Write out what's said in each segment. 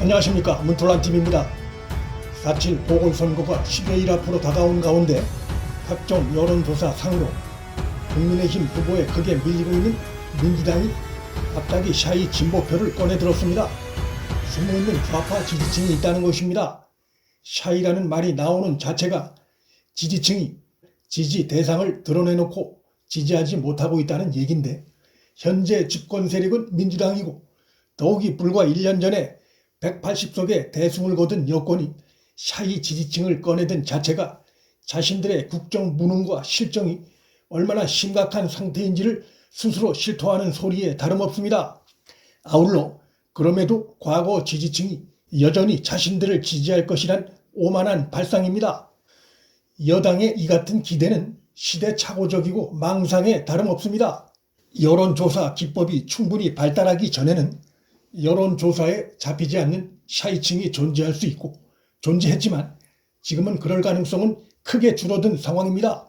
안녕하십니까, 문톨란TV입니다. 4.7 보궐선거가 10여일 앞으로 다가온 가운데 각종 여론조사 상으로 국민의힘 후보에 크게 밀리고 있는 민주당이 갑자기 샤이 진보표를 꺼내들었습니다. 숨어있는 좌파 지지층이 있다는 것입니다. 샤이라는 말이 나오는 자체가 지지층이 지지 대상을 드러내놓고 지지하지 못하고 있다는 얘기인데, 현재 집권 세력은 민주당이고 더욱이 불과 1년 전에 180석의 대승을 거둔 여권이 샤이 지지층을 꺼내든 자체가 자신들의 국정 무능과 실정이 얼마나 심각한 상태인지를 스스로 실토하는 소리에 다름없습니다. 아울러 그럼에도 과거 지지층이 여전히 자신들을 지지할 것이란 오만한 발상입니다. 여당의 이 같은 기대는 시대착오적이고 망상에 다름없습니다. 여론조사 기법이 충분히 발달하기 전에는 여론조사에 잡히지 않는 샤이층이 존재할 수 있고 존재했지만 지금은 그럴 가능성은 크게 줄어든 상황입니다.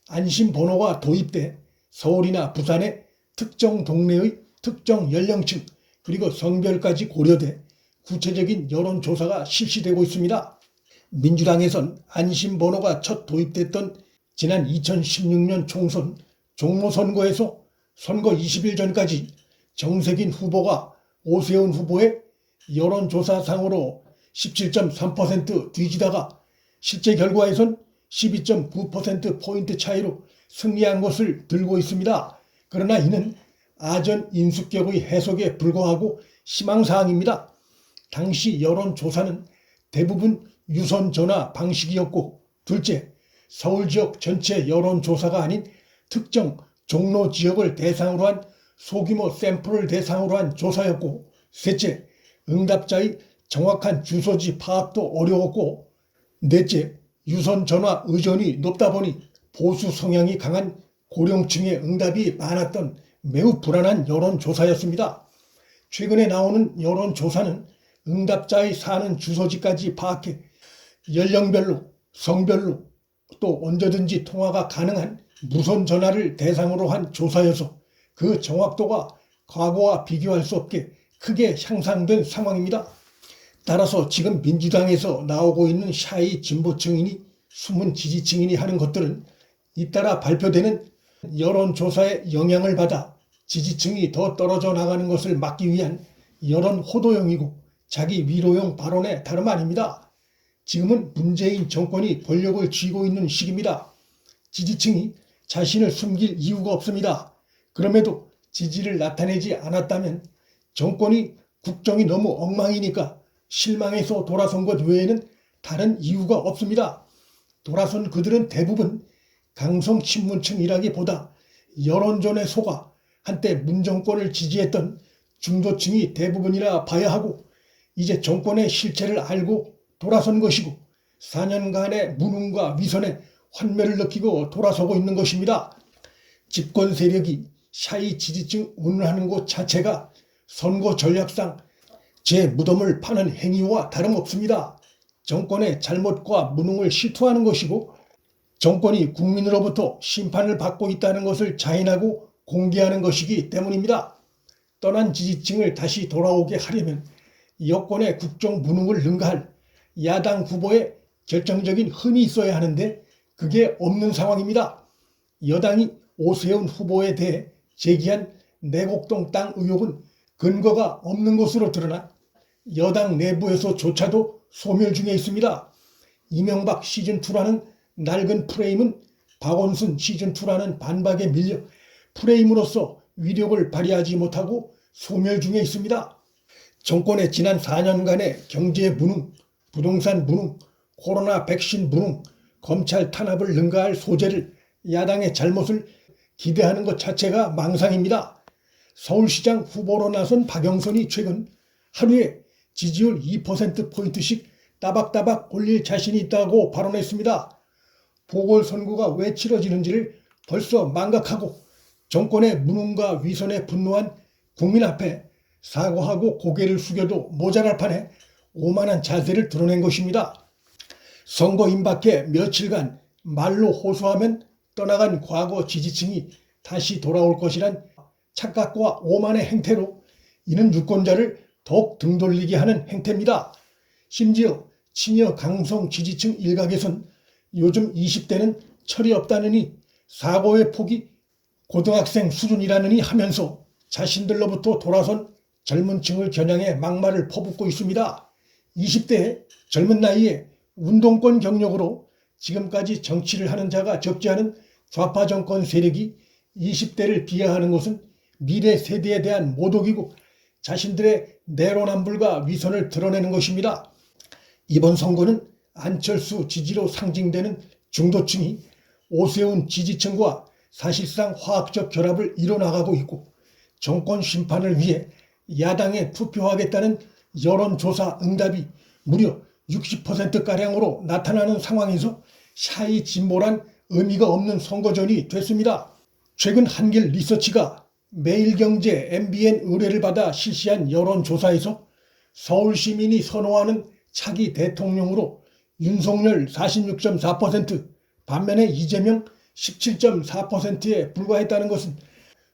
안심번호가 도입돼 서울이나 부산의 특정 동네의 특정 연령층 그리고 성별까지 고려돼 구체적인 여론조사가 실시되고 있습니다. 민주당에선 안심번호가 첫 도입됐던 지난 2016년 총선 종로선거에서 선거 20일 전까지 정세균 후보가 오세훈 후보의 여론조사상으로 17.3% 뒤지다가 실제 결과에선 12.9%포인트 차이로 승리한 것을 들고 있습니다. 그러나 이는 아전 인수격의 해석에 불과하고 희망사항입니다. 당시 여론조사는 대부분 유선전화 방식이었고, 둘째, 서울 지역 전체 여론조사가 아닌 특정 종로 지역을 대상으로 한 소규모 샘플을 대상으로 한 조사였고, 셋째, 응답자의 정확한 주소지 파악도 어려웠고, 넷째, 유선전화 의존이 높다 보니 보수 성향이 강한 고령층의 응답이 많았던 매우 불안한 여론조사였습니다. 최근에 나오는 여론조사는 응답자의 사는 주소지까지 파악해 연령별로, 성별로 또 언제든지 통화가 가능한 무선전화를 대상으로 한 조사여서 그 정확도가 과거와 비교할 수 없게 크게 향상된 상황입니다. 따라서 지금 민주당에서 나오고 있는 샤이 진보층이니 숨은 지지층이니 하는 것들은 잇따라 발표되는 여론조사의 영향을 받아 지지층이 더 떨어져 나가는 것을 막기 위한 여론 호도용이고 자기 위로용 발언에 다름 아닙니다. 지금은 문재인 정권이 권력을 쥐고 있는 시기입니다. 지지층이 자신을 숨길 이유가 없습니다. 그럼에도 지지를 나타내지 않았다면 정권이 국정이 너무 엉망이니까 실망해서 돌아선 것 외에는 다른 이유가 없습니다. 돌아선 그들은 대부분 강성 친문층이라기보다 여론전에 속아 한때 문정권을 지지했던 중도층이 대부분이라 봐야 하고, 이제 정권의 실체를 알고 돌아선 것이고 4년간의 무능과 위선에 환멸을 느끼고 돌아서고 있는 것입니다. 집권 세력이 샤이 지지층 운운하는 것 자체가 선거 전략상 제 무덤을 파는 행위와 다름없습니다. 정권의 잘못과 무능을 실토하는 것이고 정권이 국민으로부터 심판을 받고 있다는 것을 자인하고 공개하는 것이기 때문입니다. 떠난 지지층을 다시 돌아오게 하려면 여권의 국정 무능을 능가할 야당 후보의 결정적인 흠이 있어야 하는데 그게 없는 상황입니다. 여당이 오세훈 후보에 대해 제기한 내곡동 땅 의혹은 근거가 없는 것으로 드러나 여당 내부에서조차도 소멸 중에 있습니다. 이명박 시즌2라는 낡은 프레임은 박원순 시즌2라는 반박에 밀려 프레임으로서 위력을 발휘하지 못하고 소멸 중에 있습니다. 정권의 지난 4년간의 경제 무능, 부동산 무능, 코로나 백신 무능, 검찰 탄압을 능가할 소재를 야당의 잘못을 기대하는 것 자체가 망상입니다. 서울시장 후보로 나선 박영선이 최근 하루에 지지율 2%포인트씩 따박따박 올릴 자신이 있다고 발언했습니다. 보궐선거가 왜 치러지는지를 벌써 망각하고 정권의 무능과 위선에 분노한 국민 앞에 사과하고 고개를 숙여도 모자랄 판에 오만한 자세를 드러낸 것입니다. 선거 임박해 며칠간 말로 호소하면 떠나간 과거 지지층이 다시 돌아올 것이란 착각과 오만의 행태로 이는 유권자를 더욱 등돌리게 하는 행태입니다. 심지어 친여 강성 지지층 일각에선 요즘 20대는 철이 없다느니 사고의 폭이 고등학생 수준이라느니 하면서 자신들로부터 돌아선 젊은 층을 겨냥해 막말을 퍼붓고 있습니다. 20대의 젊은 나이에 운동권 경력으로 지금까지 정치를 하는 자가 적지 않은 좌파 정권 세력이 20대를 비하하는 것은 미래 세대에 대한 모독이고 자신들의 내로남불과 위선을 드러내는 것입니다. 이번 선거는 안철수 지지로 상징되는 중도층이 오세훈 지지층과 사실상 화학적 결합을 이뤄나가고 있고 정권 심판을 위해 야당에 투표하겠다는 여론조사 응답이 무려 60%가량으로 나타나는 상황에서 샤이 진보란 의미가 없는 선거전이 됐습니다. 최근 한길 리서치가 매일경제 MBN 의뢰를 받아 실시한 여론조사에서 서울 시민이 선호하는 차기 대통령으로 윤석열 46.4%, 반면에 이재명 17.4%에 불과했다는 것은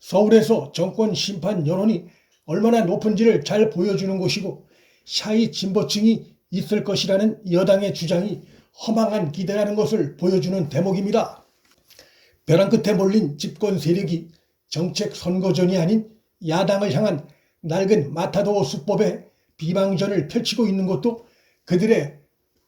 서울에서 정권 심판 여론이 얼마나 높은지를 잘 보여주는 것이고 샤이 진보층이 있을 것이라는 여당의 주장이 허망한 기대라는 것을 보여주는 대목입니다. 벼랑 끝에 몰린 집권 세력이 정책 선거전이 아닌 야당을 향한 낡은 마타도어 수법에 비방전을 펼치고 있는 것도 그들의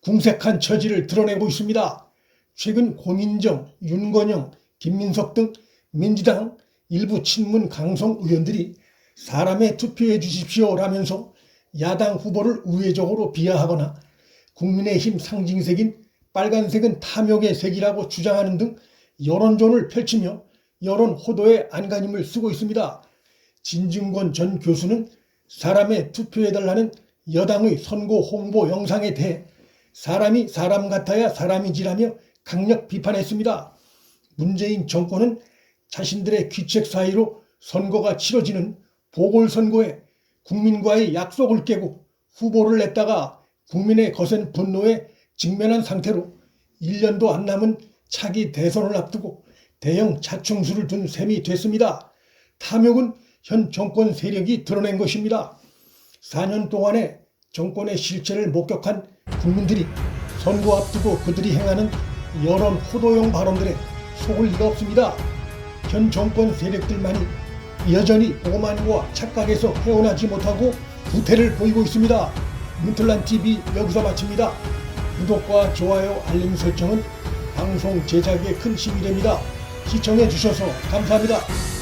궁색한 처지를 드러내고 있습니다. 최근 고민정, 윤건영, 김민석 등 민주당 일부 친문 강성 의원들이 사람에 투표해 주십시오라면서 야당 후보를 우회적으로 비하하거나 국민의힘 상징색인 빨간색은 탐욕의 색이라고 주장하는 등 여론전을 펼치며 여론 호도에 안간힘을 쓰고 있습니다. 진중권 전 교수는 사람에 투표해달라는 여당의 선거 홍보 영상에 대해 사람이 사람 같아야 사람이지라며 강력 비판했습니다. 문재인 정권은 자신들의 귀책 사이로 선거가 치러지는 보궐선거에 국민과의 약속을 깨고 후보를 냈다가 국민의 거센 분노에 직면한 상태로 1년도 안 남은 차기 대선을 앞두고 대형 자충수를 둔 셈이 됐습니다. 탐욕은 현 정권 세력이 드러낸 것입니다. 4년 동안의 정권의 실체를 목격한 국민들이 선거 앞두고 그들이 행하는 여론 호도용 발언들에 속을 리가 없습니다. 현 정권 세력들만이 여전히 오만과 착각에서 헤어나지 못하고 구태를 보이고 있습니다. 문틀란TV 여기서 마칩니다. 구독과 좋아요, 알림 설정은 방송 제작에 큰 힘이 됩니다. 시청해 주셔서 감사합니다.